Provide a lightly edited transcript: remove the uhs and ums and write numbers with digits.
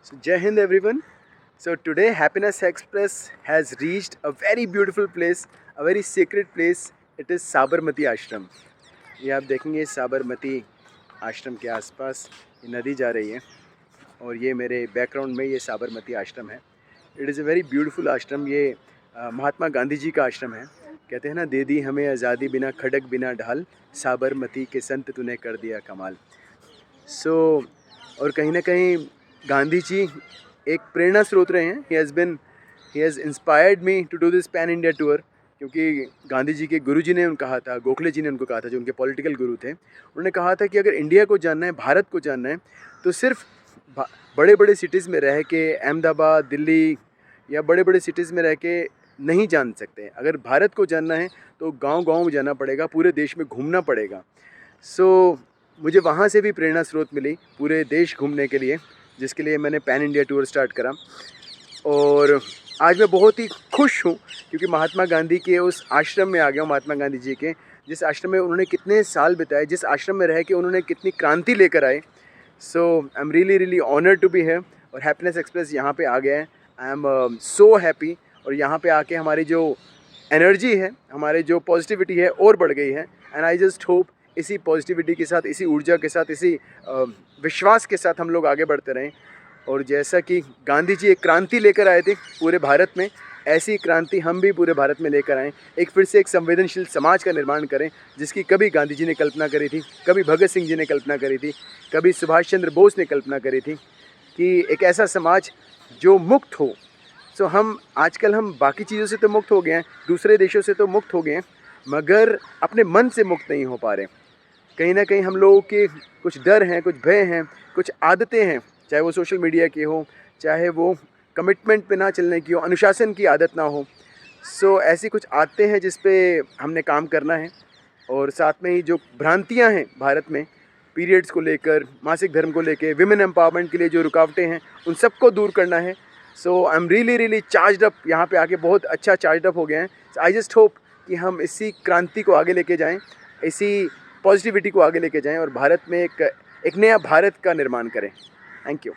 So Jai Hind everyone. So today Happiness Express has reached a very beautiful place, a very sacred place. It is Sabarmati आश्रम. ये आप देखेंगे साबरमती आश्रम के आसपास ये नदी जा रही है और ये मेरे बैकग्राउंड में ये साबरमती आश्रम है. It is a very beautiful आश्रम. ये महात्मा गांधी जी का आश्रम है. कहते हैं ना, दे दी हमें आज़ादी बिना खड़क बिना ढाल, साबरमती के संत तूने कर दिया कमाल. और कहीं ना कहीं गांधी जी एक प्रेरणा स्रोत रहे हैं. He has inspired me to do this pan India tour. क्योंकि गांधी जी के गुरु जी ने उनको कहा था, गोखले जी ने उनको कहा था, जो उनके पॉलिटिकल गुरु थे. उन्होंने कहा था कि अगर इंडिया को जानना है, भारत को जानना है, तो सिर्फ बड़े बड़े सिटीज़ में रह के, अहमदाबाद, दिल्ली या बड़े बड़े सिटीज़ में रह के नहीं जान सकते. अगर भारत को जानना है तो गांव-गांव में जाना पड़ेगा, पूरे देश में घूमना पड़ेगा. मुझे वहाँ से भी प्रेरणा स्रोत मिली पूरे देश घूमने के लिए, जिसके लिए मैंने पैन इंडिया टूर स्टार्ट करा. और आज मैं बहुत ही खुश हूँ क्योंकि महात्मा गांधी के उस आश्रम में आ गया हूँ. महात्मा गांधी जी के जिस आश्रम में उन्होंने कितने साल बिताए, जिस आश्रम में रह के उन्होंने कितनी क्रांति लेकर आए. I am really honoured to be here. और हैप्पीनेस एक्सप्रेस यहाँ पे आ गया है. I am so happy. और यहाँ पे आके हमारी जो एनर्जी है, हमारे जो पॉजिटिविटी है, और बढ़ गई है. एंड आई जस्ट होप इसी पॉजिटिविटी के साथ, इसी ऊर्जा के साथ, इसी विश्वास के साथ हम लोग आगे बढ़ते रहें. और जैसा कि गांधी जी एक क्रांति लेकर आए थे पूरे भारत में, ऐसी क्रांति हम भी पूरे भारत में लेकर आएँ. फिर से एक संवेदनशील समाज का निर्माण करें, जिसकी कभी गांधी जी ने कल्पना करी थी, कभी भगत सिंह जी ने कल्पना करी थी, कभी सुभाष चंद्र बोस ने कल्पना करी थी, कि एक ऐसा समाज जो मुक्त हो. हम आजकल बाकी चीज़ों से तो मुक्त हो गए हैं, दूसरे देशों से तो मुक्त हो गए हैं, मगर अपने मन से मुक्त नहीं हो पा रहे. कहीं ना कहीं हम लोगों के कुछ डर हैं, कुछ भय हैं, कुछ आदतें हैं, चाहे वो सोशल मीडिया की हो, चाहे वो कमिटमेंट पे ना चलने की हो, अनुशासन की आदत ना हो. ऐसी कुछ आदतें हैं जिस पे हमने काम करना है. और साथ में ही जो भ्रांतियां हैं भारत में, पीरियड्स को लेकर, मासिक धर्म को लेकर, विमेन एम्पावरमेंट के लिए जो रुकावटें हैं, उन सबको दूर करना है. I am really charged up. यहाँ पे आके बहुत अच्छा चार्ज्ड अप हो गए हैं. आई जस्ट होप कि हम इसी क्रांति को आगे लेके जाएं, इसी पॉजिटिविटी को आगे लेके जाएं और भारत में एक नया भारत का निर्माण करें. Thank you.